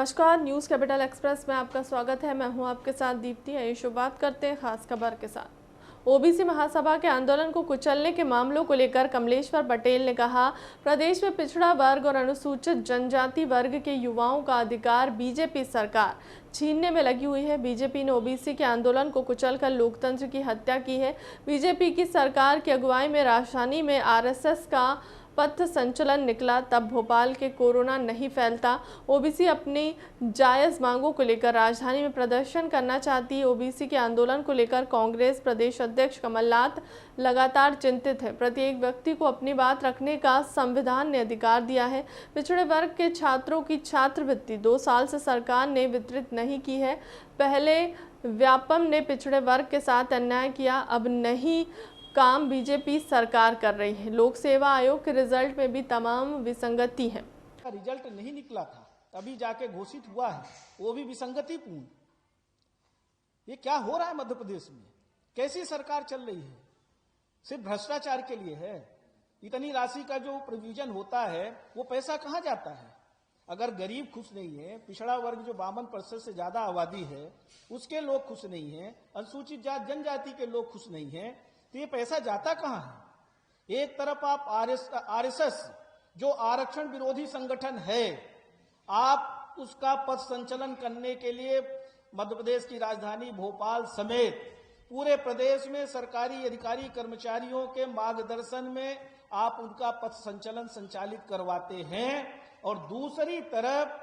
नमस्कार, news capital express में आपका स्वागत है। मैं हूं आपके साथ दीप्ति। आइए बात करते हैं खास खबर के साथ। ओबीसी महासभा के आंदोलन को कुचलने के मामलों को लेकर कमलेश्वर पटेल ने कहा, प्रदेश में पिछड़ा वर्ग और अनुसूचित जनजाति वर्ग के युवाओं का अधिकार बीजेपी सरकार छीनने में लगी हुई है। बीजेपी ने ओबीसी के आंदोलन को कुचलकर लोकतंत्र की हत्या की है। बीजेपी की सरकार की अगुवाई में राजधानी में आरएसएस का पथ संचलन निकला, तब भोपाल के कोरोना नहीं फैलता। ओबीसी अपनी जायज मांगों को लेकर राजधानी में प्रदर्शन करना चाहती है। ओबीसी के आंदोलन को लेकर कांग्रेस प्रदेश अध्यक्ष कमलनाथ लगातार चिंतित है। प्रत्येक व्यक्ति को अपनी बात रखने का संविधान ने अधिकार दिया है। पिछड़े वर्ग के छात्रों की छात्रवृत्ति 2 साल से सरकार ने वितरित नहीं की है। पहले व्यापम ने पिछड़े वर्ग के साथ अन्याय किया, अब नहीं काम बीजेपी सरकार कर रही है। लोक सेवा आयोग के रिजल्ट में भी तमाम विसंगति है। रिजल्ट नहीं निकला था, अभी जाके घोषित हुआ है, वो भी विसंगतिपूर्ण। ये क्या हो रहा है मध्य प्रदेश में? कैसी सरकार चल रही है? सिर्फ भ्रष्टाचार के लिए है। इतनी राशि का जो प्रोविजन होता है वो पैसा कहां जाता है? अगर गरीब खुश नहीं है, पिछड़ा वर्ग जो 52% से ज्यादा आबादी है उसके लोग खुश नहीं है, अनुसूचित जाति जनजाति के लोग खुश नहीं है, तो ये पैसा जाता कहां है? एक तरफ आप आरएसएस जो आरक्षण विरोधी संगठन है, आप उसका पथ संचलन करने के लिए मध्य प्रदेश की राजधानी भोपाल समेत पूरे प्रदेश में सरकारी अधिकारी कर्मचारियों के मार्गदर्शन में आप उनका पथ संचलन संचालित करवाते हैं, और दूसरी तरफ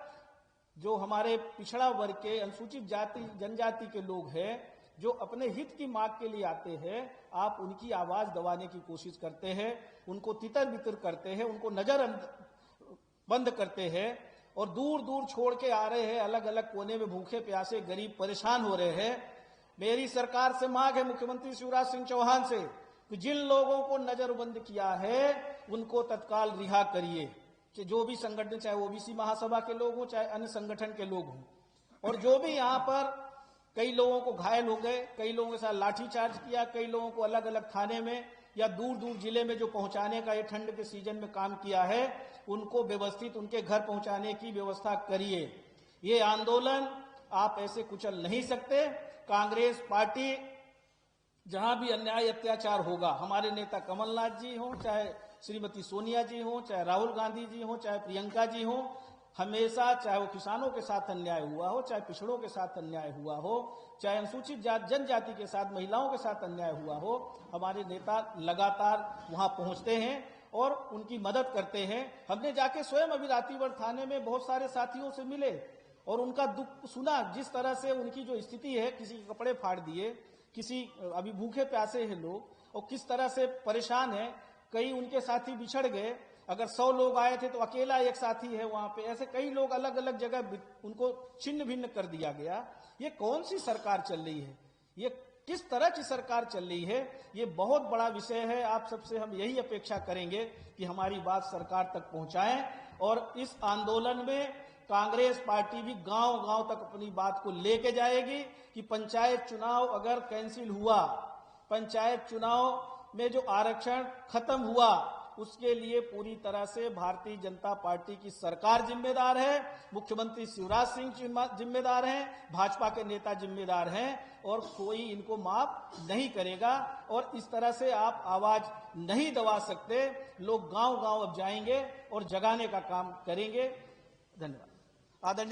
जो हमारे पिछड़ा वर्ग के अनुसूचित जाति जनजाति के लोग हैं जो अपने हित की मांग के लिए आते हैं, आप उनकी आवाज दबाने की कोशिश करते हैं, उनको तितर बितर करते हैं, उनको नजर बंद करते हैं और दूर दूर छोड़ के आ रहे हैं। अलग अलग कोने में भूखे प्यासे गरीब परेशान हो रहे हैं। मेरी सरकार से मांग है, मुख्यमंत्री शिवराज सिंह चौहान से, कि जिन लोगों को नजरबंद किया है उनको तत्काल रिहा करिए, कि जो भी संगठन, चाहे ओबीसी महासभा के लोग हों चाहे अन्य संगठन के लोग हों, और जो भी यहाँ पर कई लोगों को घायल हो गए, कई लोगों के साथ लाठीचार्ज किया, कई लोगों को अलग अलग थाने में या दूर दूर जिले में जो पहुंचाने का ये ठंड के सीजन में काम किया है, उनको व्यवस्थित उनके घर पहुंचाने की व्यवस्था करिए। ये आंदोलन आप ऐसे कुचल नहीं सकते। कांग्रेस पार्टी जहां भी अन्याय अत्याचार होगा, हमारे नेता कमलनाथ जी हों, चाहे श्रीमती सोनिया जी हों, चाहे राहुल गांधी जी हों, चाहे प्रियंका जी हों, हमेशा, चाहे वो किसानों के साथ अन्याय हुआ हो, चाहे पिछड़ों के साथ अन्याय हुआ हो, चाहे अनुसूचित जाति जनजाति के साथ, महिलाओं के साथ अन्याय हुआ हो, हमारे नेता लगातार वहां पहुंचते हैं और उनकी मदद करते हैं। हमने जाके स्वयं अभी रातीवर थाने में बहुत सारे साथियों से मिले और उनका दुख सुना, जिस तरह से उनकी जो स्थिति है, किसी के कपड़े फाड़ दिए, किसी अभी भूखे प्यासे हैं लोग, और किस तरह से परेशान है। कई उनके साथी बिछड़ गए, अगर 100 लोग आए थे तो अकेला एक साथी है वहां पे, ऐसे कई लोग अलग अलग जगह उनको छिन्न भिन्न कर दिया गया। ये कौन सी सरकार चल रही है? ये किस तरह की सरकार चल रही है? ये बहुत बड़ा विषय है। आप सबसे हम यही अपेक्षा करेंगे कि हमारी बात सरकार तक पहुंचाएं, और इस आंदोलन में कांग्रेस पार्टी भी गांव गांव तक अपनी बात को लेके जाएगी कि पंचायत चुनाव अगर कैंसिल हुआ, पंचायत चुनाव में जो आरक्षण खत्म हुआ, उसके लिए पूरी तरह से भारतीय जनता पार्टी की सरकार जिम्मेदार है, मुख्यमंत्री शिवराज सिंह जिम्मेदार हैं, भाजपा के नेता जिम्मेदार हैं, और कोई इनको माफ नहीं करेगा। और इस तरह से आप आवाज नहीं दबा सकते। लोग गांव गांव अब जाएंगे और जगाने का काम करेंगे। धन्यवाद। आदरणीय